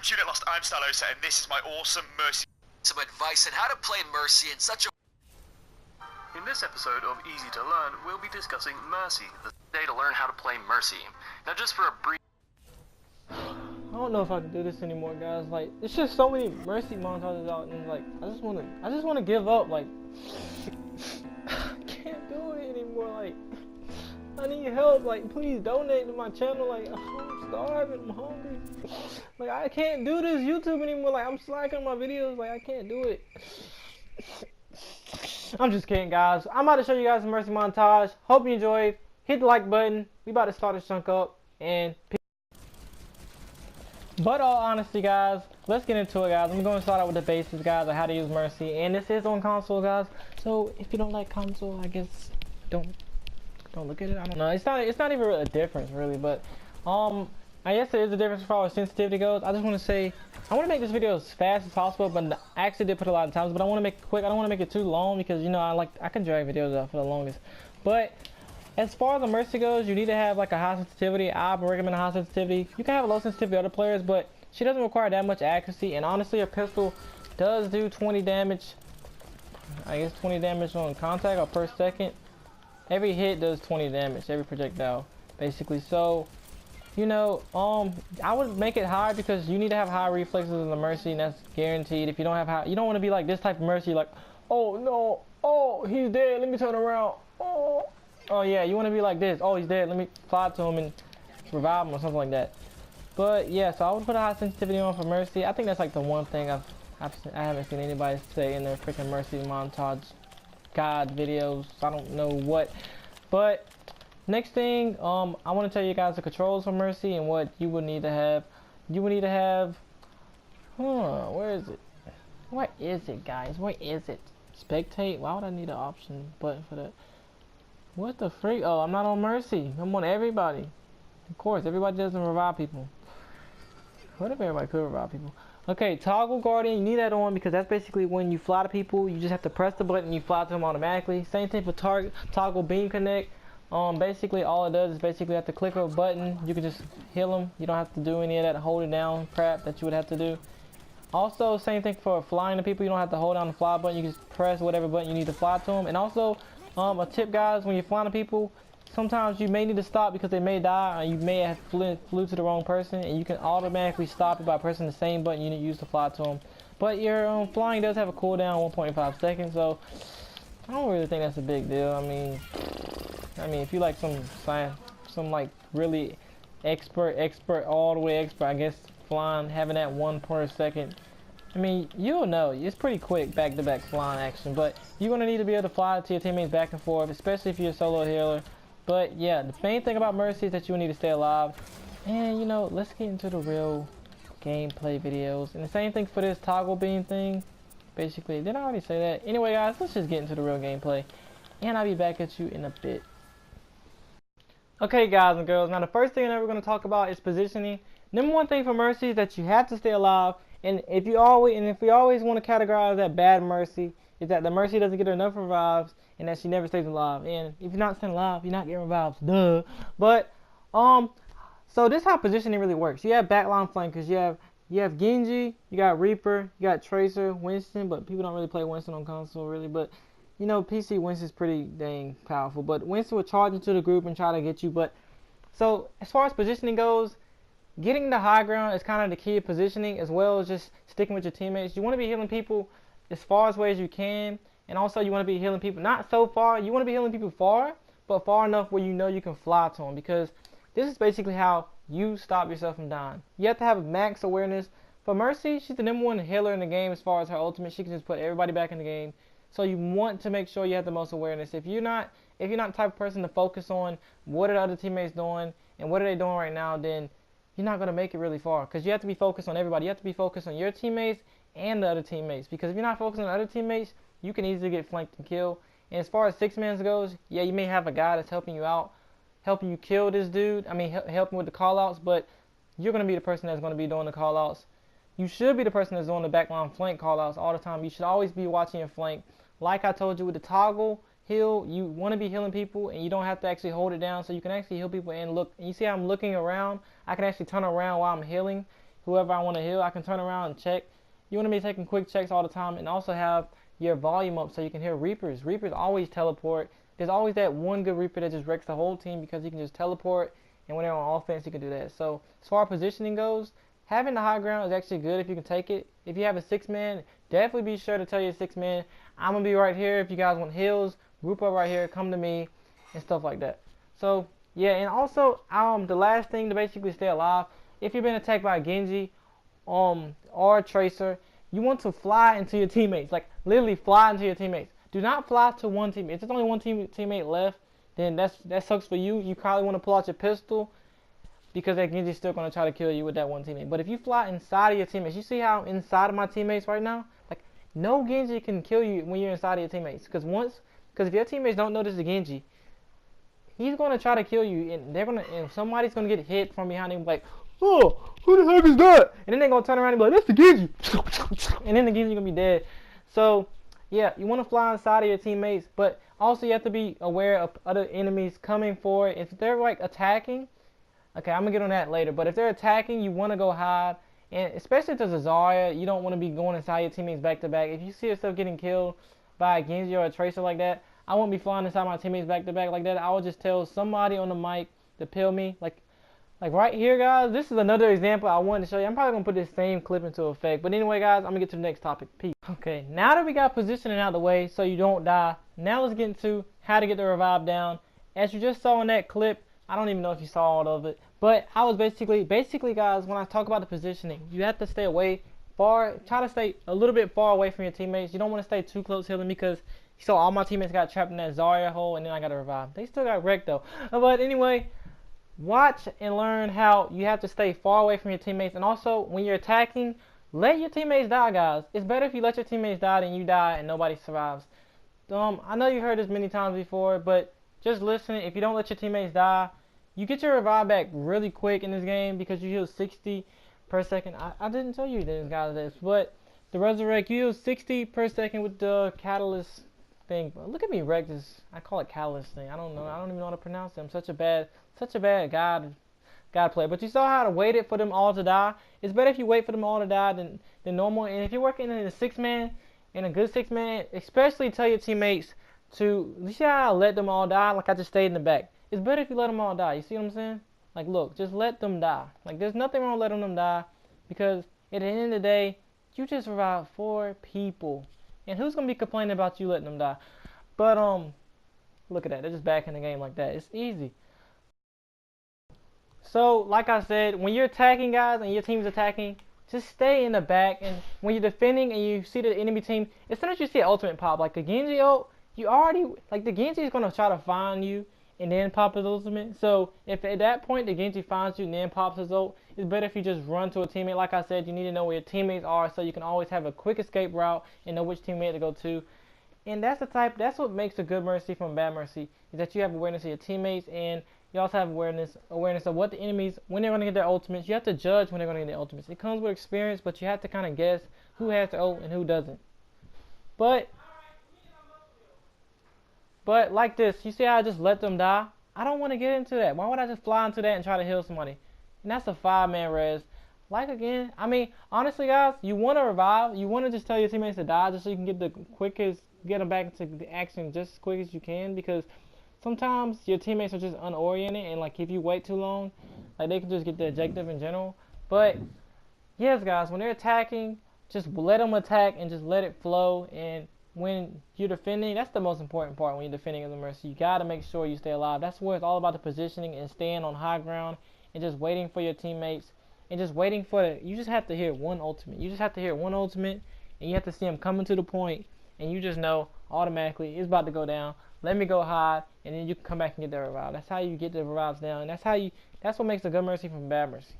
to Unit Lost, I'm Stalosa, and this is my awesome Mercy. Some advice on how to play Mercy in such a... In this episode of Easy to Learn, we'll be discussing Mercy, the day to learn how to play Mercy. Now just for a brief... I don't know if I can do this anymore, guys. Like, it's just so many Mercy montages out, and like, I just wanna give up. Like, I can't do it anymore. Like, I need help. Like, please donate to my channel. Like, I'm starving. I'm hungry. Like, I can't do this YouTube anymore. Like, I'm slacking my videos. Like, I can't do it. I'm just kidding, guys. I'm about to show you guys a Mercy montage. Hope you enjoyed. Hit the like button. We about to start this chunk up, and but all honesty, guys, let's get into it, guys. I'm going to start out with the basics, guys, of how to use Mercy, and this is on console, guys. So if you don't like console, I guess don't look at it. I don't know. It's not even a difference really, but I guess there is a difference as far as sensitivity goes. I just want to say I want to make this video as fast as possible, but I actually did put a lot of times, but I want to make it quick. I don't want to make it too long because, you know, I can drag videos out for the longest. But as far as the Mercy goes, you need to have like a high sensitivity. I recommend a high sensitivity. You can have a low sensitivity with other players, but she doesn't require that much accuracy. And honestly, her pistol does do 20 damage. I guess 20 damage on contact or per second. Every hit does 20 damage, every projectile, basically. So, you know, I would make it higher because you need to have high reflexes in the Mercy, and that's guaranteed. If you don't have high, you don't want to be like this type of Mercy, like, oh no, oh he's dead, let me turn around, oh yeah, you want to be like this, oh he's dead, let me fly to him and revive him or something like that. But yeah, so I would put a high sensitivity on for Mercy. I think that's like the one thing I haven't seen anybody say in their freaking Mercy montage guide videos. I don't know what, but next thing, I want to tell you guys the controls for Mercy and what you would need to have. You would need to have, where is it? What is it, guys? Where is it? Spectate? Why would I need an option button for that? What the freak? Oh, I'm not on Mercy. I'm on everybody. Of course, everybody doesn't revive people. What if everybody could revive people? Okay, toggle guardian, you need that on because that's basically when you fly to people, you just have to press the button and you fly to them automatically. Same thing for toggle beam connect. Basically all it does is basically have to click a button, you can just heal them. You don't have to do any of that hold it down crap that you would have to do. Also, same thing for flying to people, you don't have to hold down the fly button, you can just press whatever button you need to fly to them. And also, a tip, guys, when you're flying to people, sometimes you may need to stop because they may die, or you may have flew to the wrong person, and you can automatically stop it by pressing the same button you use to fly to them. But your flying does have a cooldown 1.5 seconds, so I don't really think that's a big deal. I mean, if you like some like really expert, all the way expert, I guess, flying, having that 1 per second, I mean, you'll know. It's pretty quick back-to-back flying action, but you're going to need to be able to fly to your teammates back and forth, especially if you're a solo healer. But yeah, the main thing about Mercy is that you will need to stay alive. And, you know, let's get into the real gameplay videos. And the same thing for this toggle beam thing. Basically, did I already say that? Anyway, guys, let's just get into the real gameplay. And I'll be back at you in a bit. Okay, guys and girls, now the first thing that we're going to talk about is positioning. Number one thing for Mercy is that you have to stay alive. And if we always want to categorize that bad Mercy, is that the Mercy doesn't get enough revives and that she never stays alive. And if you're not staying alive, you're not getting revives, duh. But so this is how positioning really works. You have backline flankers, you have Genji, you got Reaper, you got Tracer, Winston, but people don't really play Winston on console really, but you know, PC Winston's pretty dang powerful. But Winston will charge into the group and try to get you. But so as far as positioning goes, getting the high ground is kind of the key of positioning, as well as just sticking with your teammates. You want to be healing people as far away as you can, and also you want to be healing people not so far. You want to be healing people far, but far enough where you know you can fly to them, because this is basically how you stop yourself from dying. You have to have max awareness. For Mercy, she's the #1 healer in the game as far as her ultimate. She can just put everybody back in the game. So you want to make sure you have the most awareness. If you're not the type of person to focus on what are the other teammates doing and what are they doing right now, then you're not going to make it really far, because you have to be focused on everybody. You have to be focused on your teammates and the other teammates, because if you're not focusing on other teammates, you can easily get flanked and killed. And as far as 6-man goes, yeah, you may have a guy that's helping you out, helping you kill this dude, helping with the callouts, but you're going to be the person that's going to be doing the callouts. You should be the person that's doing the backline flank callouts all the time. You should always be watching your flank. Like I told you with the toggle heal, you want to be healing people, and you don't have to actually hold it down, so you can actually heal people and look. And you see how I'm looking around? I can actually turn around while I'm healing. whoever I want to heal, I can turn around and check. You want to be taking quick checks all the time, and also have your volume up so you can hear Reapers. Reapers always teleport. There's always that one good Reaper that just wrecks the whole team because he can just teleport, and when they're on offense, he can do that. So as far as positioning goes, having the high ground is actually good if you can take it. If you have a 6-man, definitely be sure to tell your 6-man, I'm going to be right here. If you guys want heals, group up right here, come to me, and stuff like that. So, yeah, and also, the last thing to basically stay alive, if you've been attacked by a Genji, or a Tracer, you want to fly into your teammates. Like, literally fly into your teammates. Do not fly to one teammate. If there's only one teammate left, then that sucks for you. You probably want to pull out your pistol, because that Genji's still going to try to kill you with that one teammate. But if you fly inside of your teammates, you see how I'm inside of my teammates right now? Like, no Genji can kill you when you're inside of your teammates. Because if your teammates don't notice the Genji, he's going to try to kill you, and somebody's going to get hit from behind him, like, oh, who the heck is that? And then they're going to turn around and be like, that's the Genji. And then the Genji's going to be dead. So, yeah, you want to fly inside of your teammates, but also you have to be aware of other enemies coming forward. If they're, like, attacking, okay, I'm going to get on that later, but if they're attacking, you want to go hide, and especially if there's a Zarya, you don't want to be going inside your teammates back to back. If you see yourself getting killed by a Genji or a Tracer like that, I won't be flying inside my teammates back to back like that. I will just tell somebody on the mic to peel me. Like right here, guys, this is another example I wanted to show you. I'm probably going to put this same clip into effect, but anyway, guys, I'm going to get to the next topic. Peace. Okay, now that we got positioning out of the way so you don't die, now let's get into how to get the revive down. As you just saw in that clip, I don't even know if you saw all of it, but I was basically guys, when I talk about the positioning, you have to stay try to stay a little bit far away from your teammates. You don't want to stay too close healing, because you saw all my teammates got trapped in that Zarya hole, and then I got to revive. They still got wrecked though. But anyway, watch and learn how you have to stay far away from your teammates, and also when you're attacking, let your teammates die, guys. It's better if you let your teammates die than you die and nobody survives. I know you heard this many times before, but just listen. If you don't let your teammates die, you get your revive back really quick in this game because you heal 60 per second. I didn't tell you this, guys, but the resurrect, you heal 60 per second with the catalyst thing. Look at me wreck this. I call it catalyst thing. I don't know. I don't even know how to pronounce it. I'm such a bad God player. But you saw how to wait it for them all to die. It's better if you wait for them all to die than normal. And if you're working in a 6-man, in a good 6-man, especially tell your teammates to, you see how I let them all die? Like I just stayed in the back. It's better if you let them all die. You see what I'm saying? Like, look, just let them die. Like, there's nothing wrong with letting them die, because at the end of the day, you just revived 4 people. And who's going to be complaining about you letting them die? But, look at that. They're just back in the game like that. It's easy. So, like I said, when you're attacking, guys, and your team's attacking, just stay in the back. And when you're defending and you see the enemy team, as soon as you see an ultimate pop, like the Genji ult, the Genji is going to try to find you and then pop his ultimate. So if at that point the Genji finds you and then pops his ult, it's better if you just run to a teammate. Like I said, you need to know where your teammates are so you can always have a quick escape route and know which teammate to go to. And that's what makes a good Mercy from a bad Mercy, is that you have awareness of your teammates, and you also have awareness of what the enemies, when they're going to get their ultimates. You have to judge when they're going to get their ultimates. It comes with experience, but you have to kind of guess who has the ult and who doesn't. But like this, you see how I just let them die? I don't want to get into that. Why would I just fly into that and try to heal somebody? And that's a 5-man res. Like, again, I mean, honestly, guys, you want to revive. You want to just tell your teammates to die just so you can get them back into the action just as quick as you can, because sometimes your teammates are just unoriented, and like if you wait too long, like they can just get the objective in general. But yes, guys, when they're attacking, just let them attack and just let it flow. And when you're defending, that's the most important part. When you're defending as a Mercy, you gotta make sure you stay alive. That's where it's all about, the positioning and staying on high ground and just waiting for your teammates and just waiting for you just have to hear one ultimate. You just have to hear one ultimate, and you have to see them coming to the point, and you just know automatically it's about to go down. Let me go hide, and then you can come back and get the revive. That's how you get the revives down, and that's what makes a good Mercy from a bad Mercy.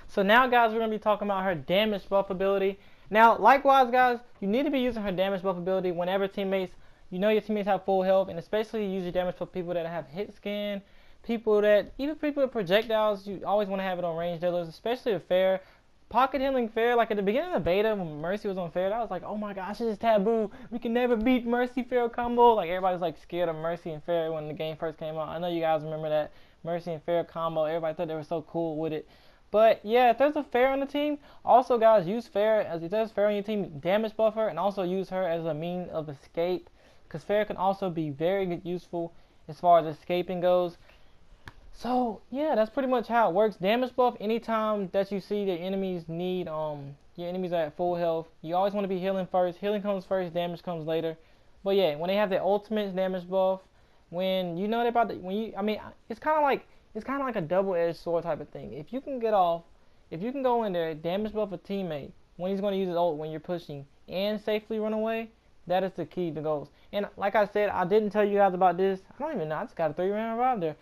So now, guys, we're going to be talking about her damage buff ability. Now, likewise, guys, you need to be using her damage buff ability whenever your teammates have full health, and especially use your damage for people that have hit scan, even people with projectiles. You always want to have it on range dealers, especially with fair. Pocket healing fair, like at the beginning of the beta when Mercy was on fair, I was like, oh my gosh, this is taboo. We can never beat Mercy fair combo. Like, everybody's like scared of Mercy and fair when the game first came out. I know you guys remember that Mercy and fair combo. Everybody thought they were so cool with it. But yeah, if there's a fair on the team, also guys, use fair as if there's fair on your team, damage buff her, and also use her as a means of escape, because fair can also be very useful as far as escaping goes. So yeah, that's pretty much how it works. Damage buff anytime that you see the enemies need your enemies are at full health. You always want to be healing first. Healing comes first, damage comes later. But yeah, when they have the ultimate damage buff, when you know they're about to, when you I mean it's kind of like a double-edged sword type of thing. If you can get off, if you can go in there, damage buff a teammate when he's going to use his ult when you're pushing and safely run away, that is the key to goals. And like I said, I didn't tell you guys about this. I don't even know. I just got a 3-round revive there.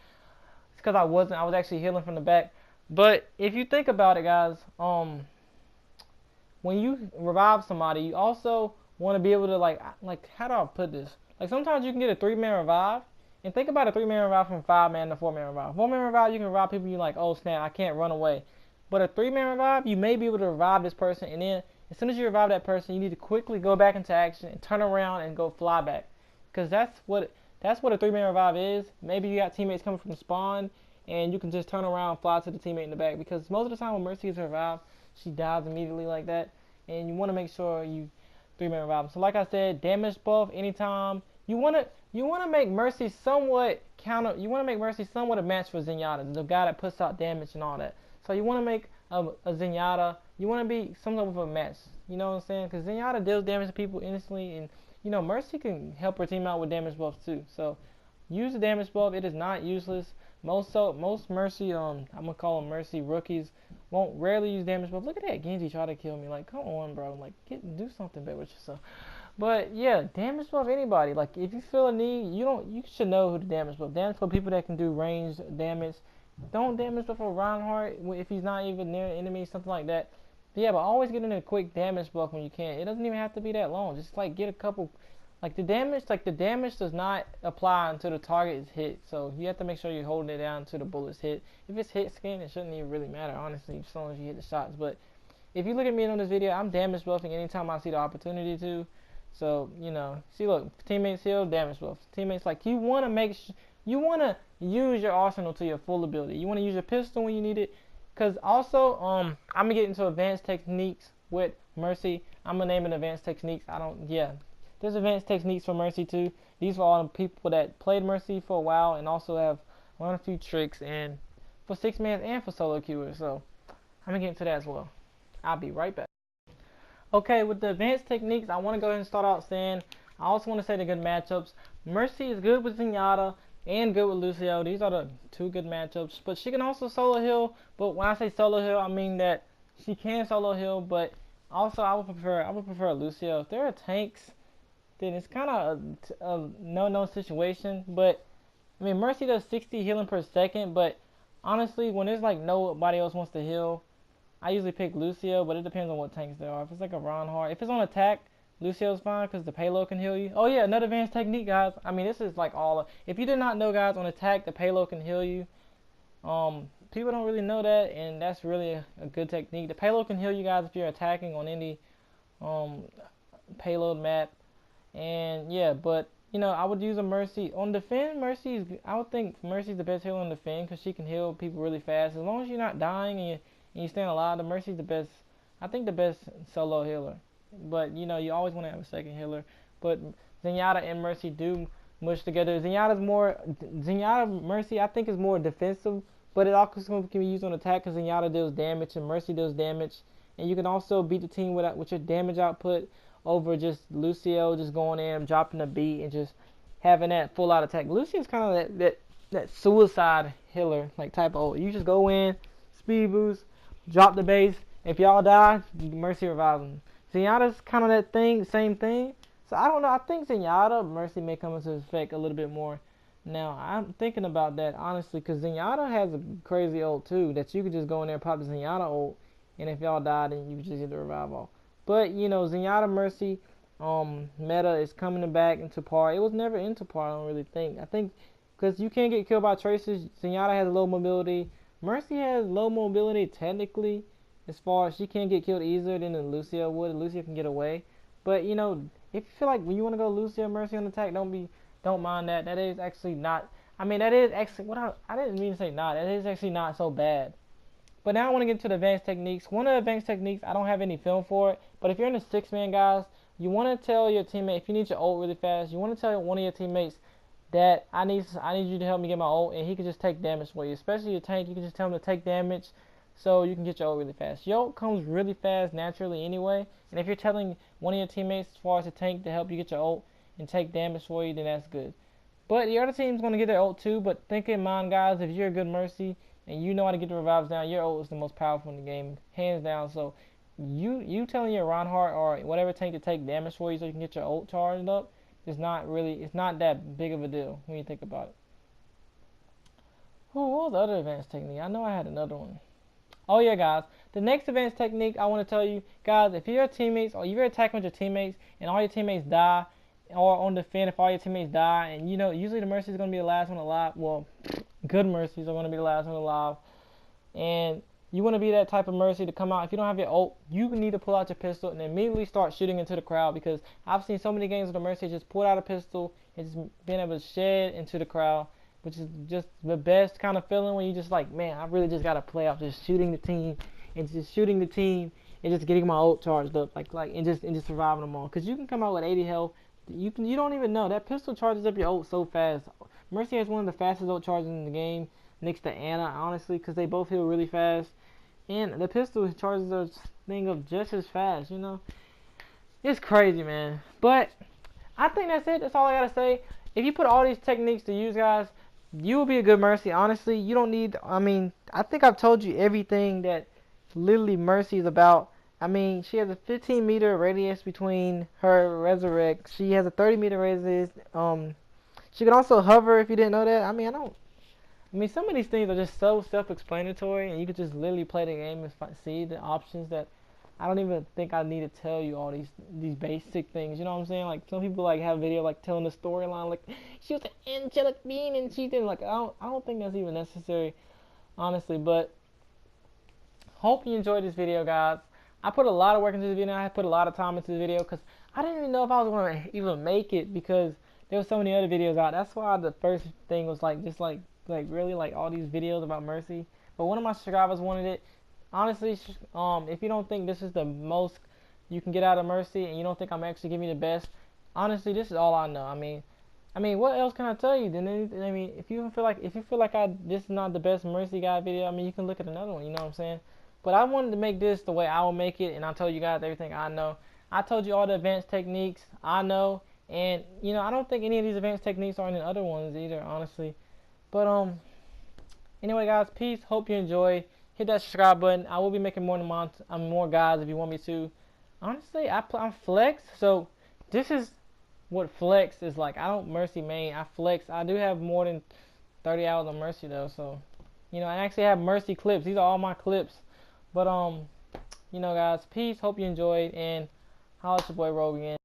It's because I was actually healing from the back. But if you think about it, guys, when you revive somebody, you also want to be able to like how do I put this? Like sometimes you can get a 3-man revive, and think about a 3-man revive from 5-man to 4-man revive. 4-man revive, you can revive people you like, oh snap, I can't run away. But a 3-man revive, you may be able to revive this person, and then as soon as you revive that person, you need to quickly go back into action and turn around and go fly back, because that's what a 3-man revive is. Maybe you got teammates coming from spawn, and you can just turn around and fly to the teammate in the back, because most of the time when Mercy is revived, she dies immediately like that, and you want to make sure you 3-man revive. So like I said, damage buff anytime. You want to make Mercy somewhat you want to make Mercy somewhat a match for Zenyatta, the guy that puts out damage and all that. So you want to make a Zenyatta, you want to be somewhat of a match. You know what I'm saying? Because Zenyatta deals damage to people instantly, and you know Mercy can help her team out with damage buffs too. So use the damage buff. It is not useless. Most Mercy I'm gonna call them Mercy rookies won't rarely use damage buff. Look at that Genji try to kill me. Like, come on, bro. Like, do something better with yourself. But yeah, damage buff anybody. Like, if you feel a need, you should know who to damage buff. Damage buff people that can do range damage. Don't damage buff for Reinhardt if he's not even near an enemy, something like that. But yeah, but always get in a quick damage buff when you can. It doesn't even have to be that long. Just like get a couple. Like the damage does not apply until the target is hit. So you have to make sure you're holding it down until the bullets hit. If it's hit skin, it shouldn't even really matter, honestly, as long as you hit the shots. But if you look at me on this video, I'm damage buffing anytime I see the opportunity to. So, you know, see, look, teammates heal, damage buff. Teammates, like, you want to use your arsenal to your full ability. You want to use your pistol when you need it. Because also, I'm going to get into advanced techniques with Mercy. I'm going to name it advanced techniques. There's advanced techniques for Mercy too. These are all the people that played Mercy for a while and also have learned a few tricks and for 6-man and for solo queuers. So, I'm going to get into that as well. I'll be right back. Okay, with the advanced techniques, I want to go ahead and start out saying, I also want to say the good matchups. Mercy is good with Zenyatta and good with Lucio. These are the 2 good matchups. But she can also solo heal. But when I say solo heal, I mean that she can solo heal. But also, I would prefer Lucio. If there are tanks, then it's kind of a no-no situation. But I mean, Mercy does 60 healing per second. But honestly, when there's like nobody else wants to heal, I usually pick Lucio, but it depends on what tanks there are. If it's like a Reinhardt, if it's on attack, Lucio's fine because the payload can heal you. Oh yeah, another advanced technique, guys. I mean, this is like if you did not know, guys, on attack, the payload can heal you. People don't really know that, and that's really a good technique. The payload can heal you guys if you're attacking on any payload map. And yeah, but you know, I would use a Mercy on defend. I would think Mercy's the best healer on defend because she can heal people really fast. As long as you're not dying and you staying alive, the Mercy's the best. I think the best solo healer. But you know, you always want to have a second healer. But Zenyatta and Mercy do mush together. Zenyatta Mercy I think is more defensive, but it also can be used on attack because Zenyatta deals damage and Mercy deals damage. And you can also beat the team with your damage output over just Lucio just going in, dropping a beat, and just having that full out attack. Lucio's kind of that suicide healer like type of. You just go in, speed boost, drop the base. If y'all die, Mercy revives them. Zenyatta's kind of that thing, same thing. So I don't know. I think Zenyatta Mercy may come into effect a little bit more. Now I'm thinking about that honestly, because Zenyatta has a crazy ult too that you could just go in there and pop the Zenyatta ult, and if y'all die, then you just get the revive off. But you know, Zenyatta Mercy meta is coming back into par. It was never into par. I don't really think. I think because you can't get killed by tracers. Zenyatta has low mobility. Mercy has low mobility technically, as far as she can't get killed easier than Lucio would. Lucio can get away. But you know, if you feel like when you want to go Lucio Mercy on attack, don't mind that. That is actually not. I mean, that is actually I didn't mean to say not. That is actually not so bad. But now I want to get into the advanced techniques. One of the advanced techniques, I don't have any film for it, but if you're in a 6-man, guys, you want to tell your teammate, if you need your ult really fast, you want to tell one of your teammates that I need you to help me get my ult, and he can just take damage for you. Especially your tank, you can just tell him to take damage so you can get your ult really fast. Your ult comes really fast naturally anyway, and if you're telling one of your teammates as far as the tank to help you get your ult and take damage for you, then that's good. But the other team's going to get their ult too, but think in mind, guys, if you're a good Mercy and you know how to get the revives down, your ult is the most powerful in the game, hands down. So you telling your Reinhardt or whatever tank to take damage for you so you can get your ult charged up is not really, it's not that big of a deal when you think about it. What was the other advanced technique? I know I had another one. Oh yeah, guys, the next advanced technique I want to tell you, guys, if you're teammates or you're attacking with your teammates and all your teammates die, or on defend if all your teammates die, and you know usually the Mercy is going to be the last one alive. Well, good Mercies are going to be the last one alive, and you want to be that type of Mercy to come out. If you don't have your ult, you need to pull out your pistol and immediately start shooting into the crowd, because I've seen so many games where the Mercy just pulled out a pistol and just been able to shed into the crowd, which is just the best kind of feeling when you just like, man, I really just got to play off just shooting the team and just getting my ult charged up, and just surviving them all. Because you can come out with 80 health. You don't even know that pistol charges up your ult so fast. Mercy has one of the fastest ult charges in the game, next to Anna, honestly, because they both heal really fast, and the pistol charges the thing up just as fast. You know, it's crazy, man. But I think that's it. That's all I gotta say. If you put all these techniques to use, guys, you will be a good Mercy. Honestly, you don't need. I mean, I think I've told you everything that literally Mercy is about. I mean, she has a 15-meter radius between her resurrect. She has a 30-meter radius. She can also hover, if you didn't know that. I mean, some of these things are just so self-explanatory, and you can just literally play the game and see the options that I don't even think I need to tell you all these basic things. You know what I'm saying? Like, some people like have video like telling the storyline, like she was an angelic being and she didn't. Like, I don't think that's even necessary, honestly. But hope you enjoyed this video, guys. I put a lot of work into this video. I put a lot of time into the video because I didn't even know if I was going to even make it, because there were so many other videos out. That's why the first thing was like just like really like all these videos about Mercy. But one of my subscribers wanted it. Honestly, if you don't think this is the most you can get out of Mercy and you don't think I'm actually giving you the best, honestly, this is all I know. I mean, what else can I tell you? Then I mean, if you feel like this is not the best Mercy guy video, I mean, you can look at another one. You know what I'm saying? But I wanted to make this the way I will make it, and I told you guys everything I know. I told you all the advanced techniques I know, and you know, I don't think any of these advanced techniques are in the other ones either, honestly. But anyway, guys, peace. Hope you enjoyed. Hit that subscribe button. I will be making more guys if you want me to. Honestly, I'm flex, so this is what flex is like. I don't Mercy main. I flex. I do have more than 30 hours of Mercy though, so you know, I actually have Mercy clips. These are all my clips. But you know, guys, peace. Hope you enjoyed, and holla at your boy Rogue again.